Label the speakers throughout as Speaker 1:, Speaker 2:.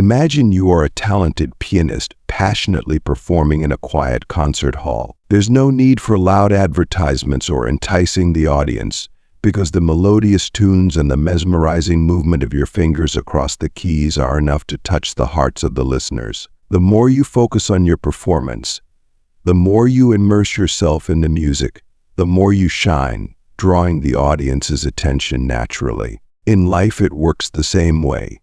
Speaker 1: Imagine you are a talented pianist passionately performing in a quiet concert hall. There's no need for loud advertisements or enticing the audience, because the melodious tunes and the mesmerizing movement of your fingers across the keys are enough to touch the hearts of the listeners. The more you focus on your performance, the more you immerse yourself in the music, the more you shine, drawing the audience's attention naturally. In life, it works the same way.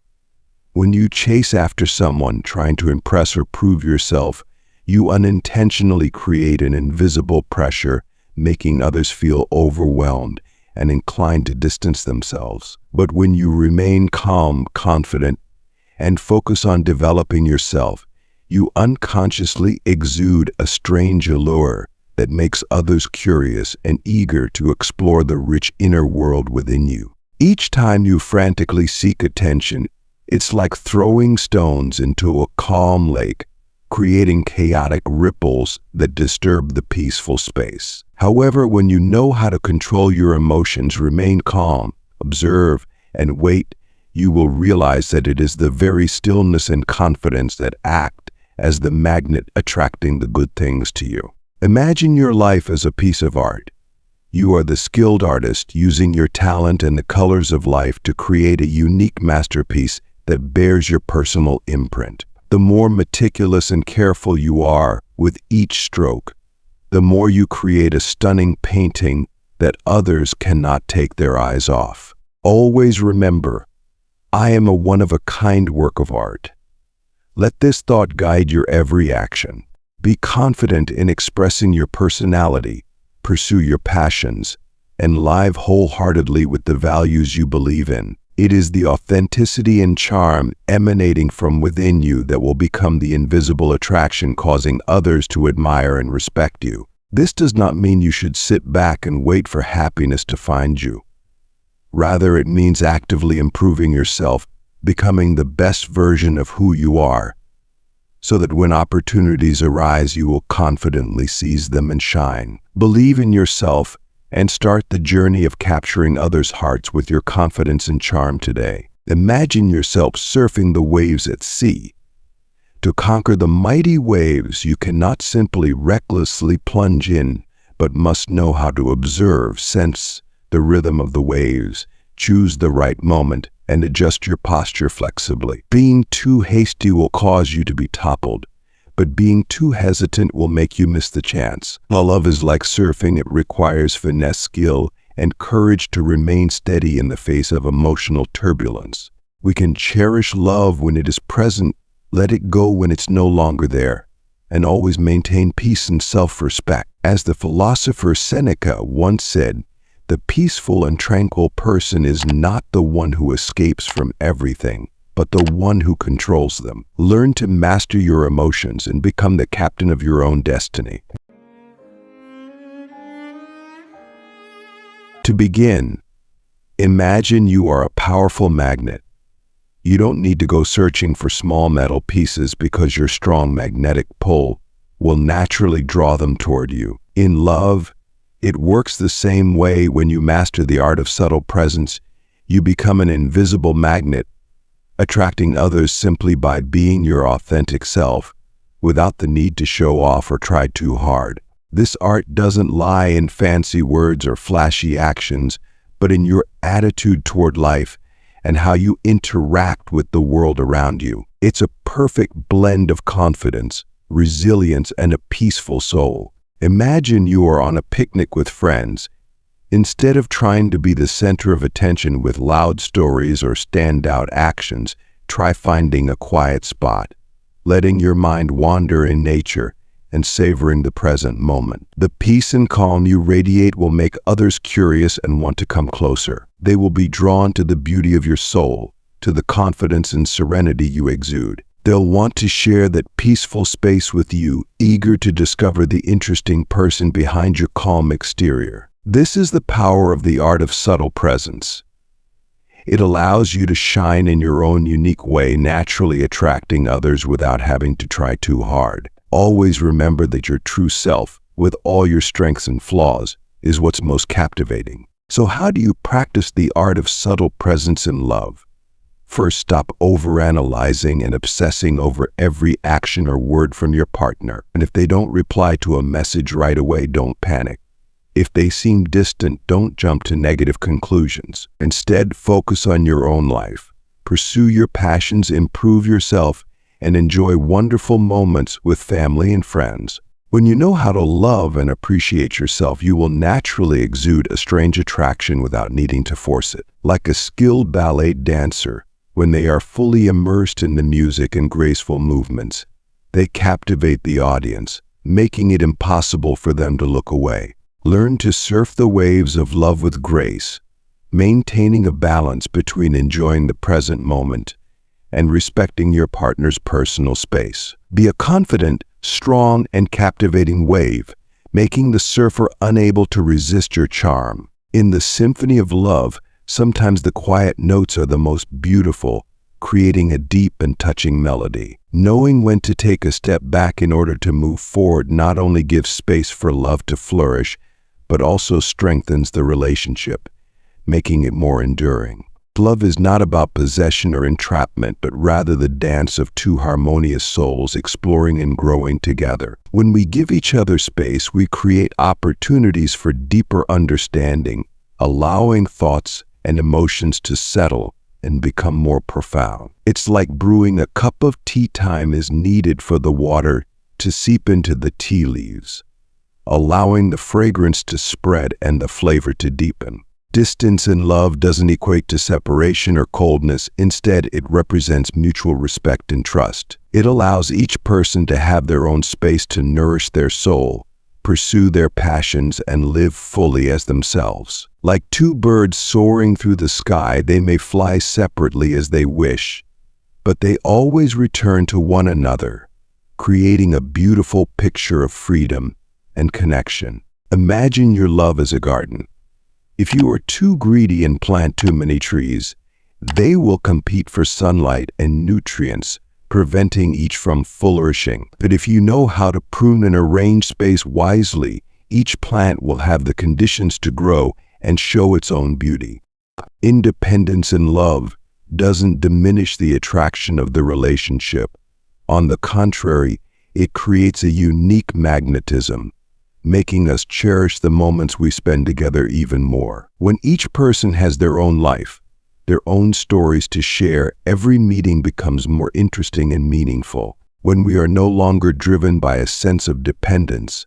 Speaker 1: When you chase after someone trying to impress or prove yourself, you unintentionally create an invisible pressure, making others feel overwhelmed and inclined to distance themselves. But when you remain calm, confident, and focus on developing yourself, you unconsciously exude a strange allure that makes others curious and eager to explore the rich inner world within you. Each time you frantically seek attention, it's like throwing stones into a calm lake, creating chaotic ripples that disturb the peaceful space. However, when you know how to control your emotions, remain calm, observe, and wait, you will realize that it is the very stillness and confidence that act as the magnet attracting the good things to you. Imagine your life as a piece of art. You are the skilled artist using your talent and the colors of life to create a unique masterpiece that bears your personal imprint. The more meticulous and careful you are with each stroke, the more you create a stunning painting that others cannot take their eyes off. Always remember, I am a one-of-a-kind work of art. Let this thought guide your every action. Be confident in expressing your personality, pursue your passions, and live wholeheartedly with the values you believe in. It is the authenticity and charm emanating from within you that will become the invisible attraction causing others to admire and respect you. This does not mean you should sit back and wait for happiness to find you. Rather, it means actively improving yourself, becoming the best version of who you are, so that when opportunities arise, you will confidently seize them and shine. Believe in yourself and start the journey of capturing others' hearts with your confidence and charm today. Imagine yourself surfing the waves at sea. To conquer the mighty waves, you cannot simply recklessly plunge in, but must know how to observe, sense the rhythm of the waves, choose the right moment, and adjust your posture flexibly. Being too hasty will cause you to be toppled, but being too hesitant will make you miss the chance. Love is like surfing. It requires finesse, skill, and courage to remain steady in the face of emotional turbulence. We can cherish love when it is present, let it go when it's no longer there, and always maintain peace and self-respect. As the philosopher Seneca once said, the peaceful and tranquil person is not the one who escapes from everything, but the one who controls them. Learn to master your emotions and become the captain of your own destiny. To begin, imagine you are a powerful magnet. You don't need to go searching for small metal pieces because your strong magnetic pull will naturally draw them toward you. In love, it works the same way. When you master the art of subtle presence, you become an invisible magnet, attracting others simply by being your authentic self, without the need to show off or try too hard. This art doesn't lie in fancy words or flashy actions, but in your attitude toward life and how you interact with the world around you. It's a perfect blend of confidence, resilience, and a peaceful soul. Imagine you are on a picnic with friends. Instead of trying to be the center of attention with loud stories or standout actions, try finding a quiet spot, letting your mind wander in nature, and savoring the present moment. The peace and calm you radiate will make others curious and want to come closer. They will be drawn to the beauty of your soul, to the confidence and serenity you exude. They'll want to share that peaceful space with you, eager to discover the interesting person behind your calm exterior. This is the power of the art of subtle presence. It allows you to shine in your own unique way, naturally attracting others without having to try too hard. Always remember that your true self, with all your strengths and flaws, is what's most captivating. So how do you practice the art of subtle presence in love? First, stop overanalyzing and obsessing over every action or word from your partner. And if they don't reply to a message right away, don't panic. If they seem distant, don't jump to negative conclusions. Instead, focus on your own life. Pursue your passions, improve yourself, and enjoy wonderful moments with family and friends. When you know how to love and appreciate yourself, you will naturally exude a strange attraction without needing to force it. Like a skilled ballet dancer, when they are fully immersed in the music and graceful movements, they captivate the audience, making it impossible for them to look away. Learn to surf the waves of love with grace, maintaining a balance between enjoying the present moment and respecting your partner's personal space. Be a confident, strong, and captivating wave, making the surfer unable to resist your charm. In the symphony of love, sometimes the quiet notes are the most beautiful, creating a deep and touching melody. Knowing when to take a step back in order to move forward not only gives space for love to flourish, but also strengthens the relationship, making it more enduring. Love is not about possession or entrapment, but rather the dance of two harmonious souls exploring and growing together. When we give each other space, we create opportunities for deeper understanding, allowing thoughts and emotions to settle and become more profound. It's like brewing a cup of tea. Time is needed for the water to seep into the tea leaves, allowing the fragrance to spread and the flavor to deepen. Distance in love doesn't equate to separation or coldness. Instead, it represents mutual respect and trust. It allows each person to have their own space to nourish their soul, pursue their passions, and live fully as themselves. Like two birds soaring through the sky, they may fly separately as they wish, but they always return to one another, creating a beautiful picture of freedom and connection. Imagine your love as a garden. If you are too greedy and plant too many trees, they will compete for sunlight and nutrients, preventing each from flourishing. But if you know how to prune and arrange space wisely, each plant will have the conditions to grow and show its own beauty. Independence in love doesn't diminish the attraction of the relationship. On the contrary, it creates a unique magnetism, making us cherish the moments we spend together even more. When each person has their own life, their own stories to share, every meeting becomes more interesting and meaningful. When we are no longer driven by a sense of dependence,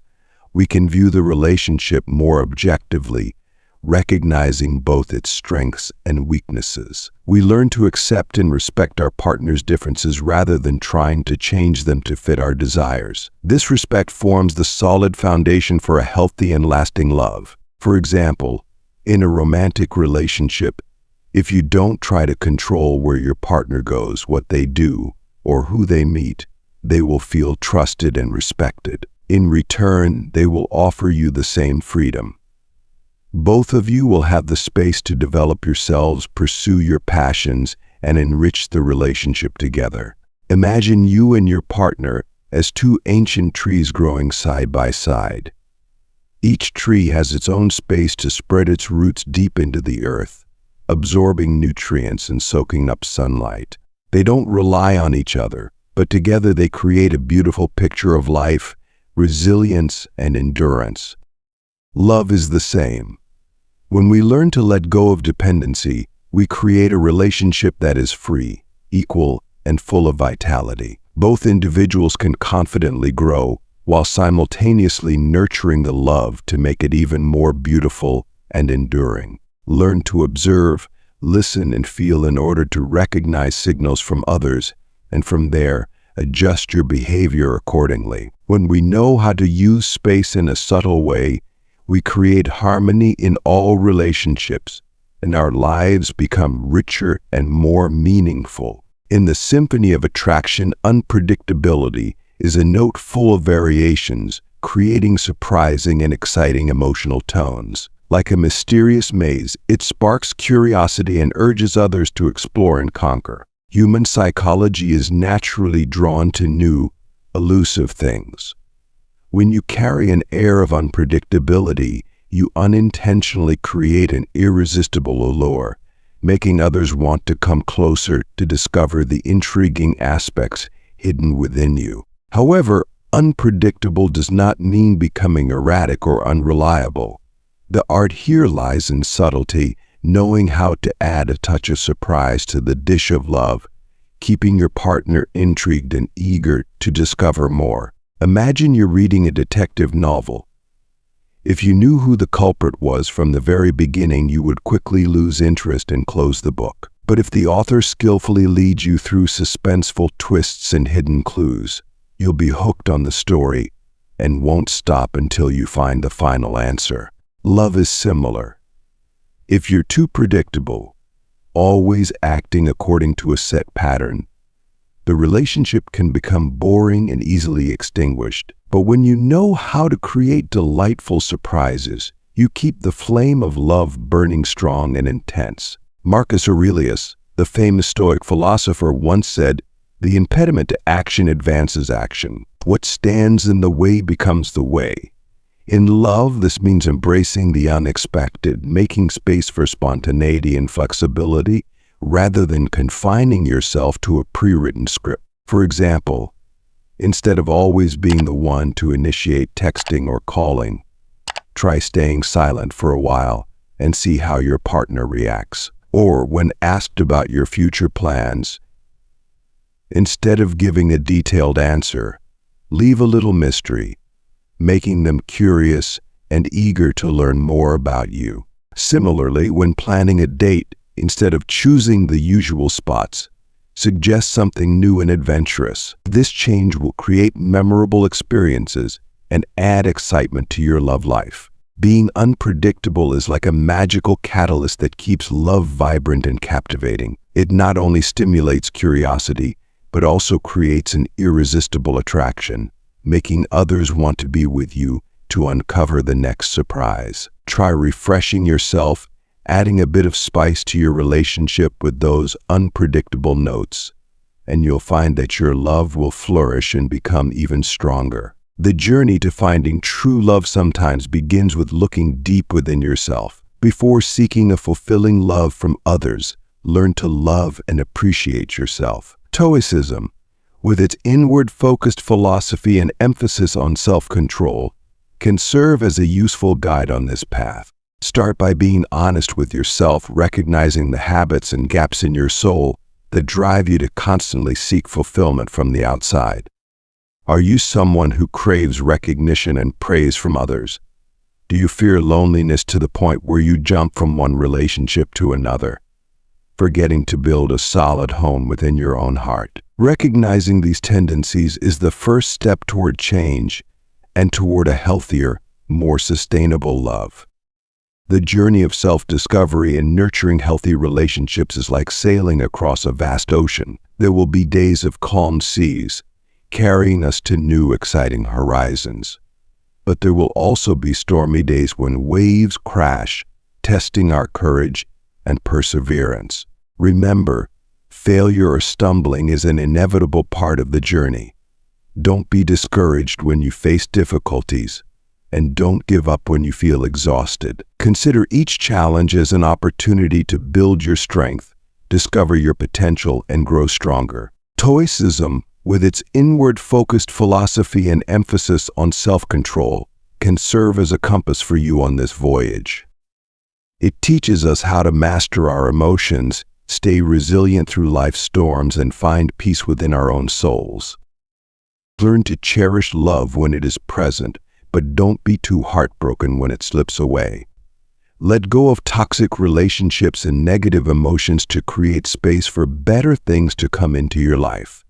Speaker 1: we can view the relationship more objectively, recognizing both its strengths and weaknesses. We learn to accept and respect our partner's differences rather than trying to change them to fit our desires. This respect forms the solid foundation for a healthy and lasting love. For example, in a romantic relationship, if you don't try to control where your partner goes, what they do, or who they meet, they will feel trusted and respected. In return, they will offer you the same freedom. Both of you will have the space to develop yourselves, pursue your passions, and enrich the relationship together. Imagine you and your partner as two ancient trees growing side by side. Each tree has its own space to spread its roots deep into the earth, absorbing nutrients and soaking up sunlight. They don't rely on each other, but together they create a beautiful picture of life, resilience, and endurance. Love is the same. When we learn to let go of dependency, we create a relationship that is free, equal, and full of vitality. Both individuals can confidently grow while simultaneously nurturing the love to make it even more beautiful and enduring. Learn to observe, listen, and feel in order to recognize signals from others, and from there, adjust your behavior accordingly. When we know how to use space in a subtle way, we create harmony in all relationships, and our lives become richer and more meaningful. In the symphony of attraction, unpredictability is a note full of variations, creating surprising and exciting emotional tones. Like a mysterious maze, it sparks curiosity and urges others to explore and conquer. Human psychology is naturally drawn to new, elusive things. When you carry an air of unpredictability, you unintentionally create an irresistible allure, making others want to come closer to discover the intriguing aspects hidden within you. However, unpredictable does not mean becoming erratic or unreliable. The art here lies in subtlety, knowing how to add a touch of surprise to the dish of love, keeping your partner intrigued and eager to discover more. Imagine you're reading a detective novel. If you knew who the culprit was from the very beginning, you would quickly lose interest and close the book. But if the author skillfully leads you through suspenseful twists and hidden clues, you'll be hooked on the story and won't stop until you find the final answer. Love is similar. If you're too predictable, always acting according to a set pattern, the relationship can become boring and easily extinguished. But when you know how to create delightful surprises, you keep the flame of love burning strong and intense. Marcus Aurelius, the famous Stoic philosopher, once said, "The impediment to action advances action. What stands in the way becomes the way." In love, this means embracing the unexpected, making space for spontaneity and flexibility, rather than confining yourself to a pre-written script. For example, instead of always being the one to initiate texting or calling, try staying silent for a while and see how your partner reacts. Or when asked about your future plans, instead of giving a detailed answer, leave a little mystery, making them curious and eager to learn more about you. Similarly, when planning a date, instead of choosing the usual spots, suggest something new and adventurous. This change will create memorable experiences and add excitement to your love life. Being unpredictable is like a magical catalyst that keeps love vibrant and captivating. It not only stimulates curiosity, but also creates an irresistible attraction, making others want to be with you to uncover the next surprise. Try refreshing yourself, adding a bit of spice to your relationship with those unpredictable notes, and you'll find that your love will flourish and become even stronger. The journey to finding true love sometimes begins with looking deep within yourself. Before seeking a fulfilling love from others, learn to love and appreciate yourself. Stoicism, with its inward-focused philosophy and emphasis on self-control, can serve as a useful guide on this path. Start by being honest with yourself, recognizing the habits and gaps in your soul that drive you to constantly seek fulfillment from the outside. Are you someone who craves recognition and praise from others? Do you fear loneliness to the point where you jump from one relationship to another, forgetting to build a solid home within your own heart? Recognizing these tendencies is the first step toward change and toward a healthier, more sustainable love. The journey of self-discovery and nurturing healthy relationships is like sailing across a vast ocean. There will be days of calm seas, carrying us to new, exciting horizons. But there will also be stormy days when waves crash, testing our courage and perseverance. Remember, failure or stumbling is an inevitable part of the journey. Don't be discouraged when you face difficulties, and don't give up when you feel exhausted. Consider each challenge as an opportunity to build your strength, discover your potential, and grow stronger. Stoicism, with its inward-focused philosophy and emphasis on self-control, can serve as a compass for you on this voyage. It teaches us how to master our emotions, stay resilient through life's storms, and find peace within our own souls. Learn to cherish love when it is present, but don't be too heartbroken when it slips away. Let go of toxic relationships and negative emotions to create space for better things to come into your life.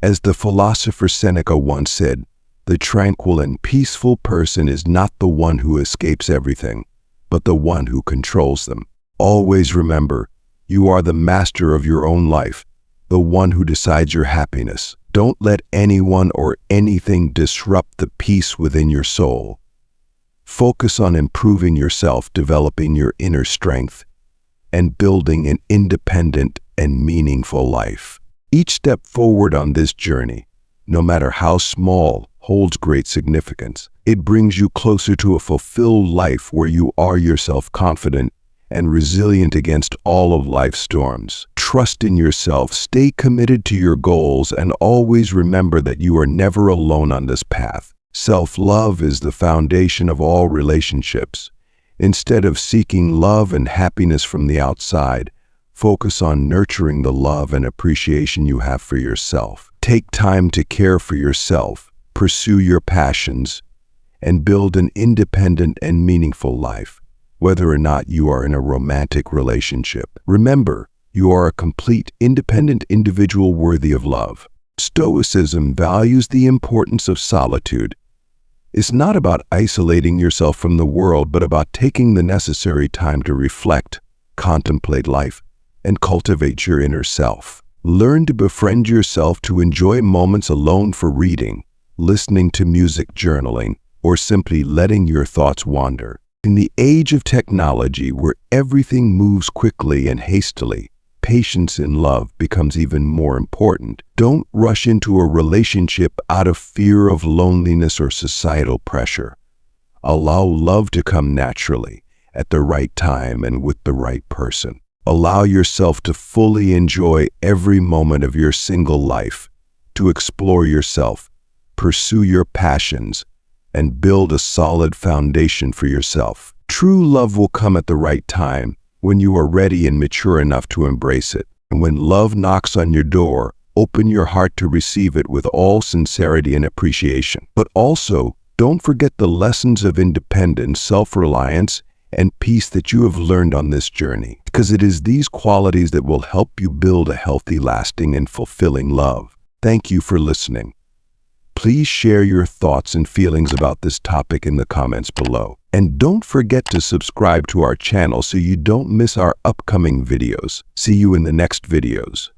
Speaker 1: As the philosopher Seneca once said, "The tranquil and peaceful person is not the one who escapes everything, but the one who controls them." Always remember, you are the master of your own life, the one who decides your happiness. Don't let anyone or anything disrupt the peace within your soul. Focus on improving yourself, developing your inner strength, and building an independent and meaningful life. Each step forward on this journey, no matter how small, holds great significance. It brings you closer to a fulfilled life where you are yourself, confident and resilient against all of life's storms. Trust in yourself, stay committed to your goals, and always remember that you are never alone on this path. Self-love is the foundation of all relationships. Instead of seeking love and happiness from the outside, focus on nurturing the love and appreciation you have for yourself. Take time to care for yourself, pursue your passions, and build an independent and meaningful life, whether or not you are in a romantic relationship. Remember, you are a complete, independent individual worthy of love. Stoicism values the importance of solitude. It's not about isolating yourself from the world, but about taking the necessary time to reflect, contemplate life, and cultivate your inner self. Learn to befriend yourself, to enjoy moments alone for reading, listening to music, journaling, or simply letting your thoughts wander. In the age of technology, where everything moves quickly and hastily, patience in love becomes even more important. Don't rush into a relationship out of fear of loneliness or societal pressure. Allow love to come naturally, at the right time and with the right person. Allow yourself to fully enjoy every moment of your single life, to explore yourself, pursue your passions, and build a solid foundation for yourself. True love will come at the right time, when you are ready and mature enough to embrace it. And when love knocks on your door, open your heart to receive it with all sincerity and appreciation. But also, don't forget the lessons of independence, self-reliance, and peace that you have learned on this journey, because it is these qualities that will help you build a healthy, lasting, and fulfilling love. Thank you for listening. Please share your thoughts and feelings about this topic in the comments below. And don't forget to subscribe to our channel so you don't miss our upcoming videos. See you in the next videos.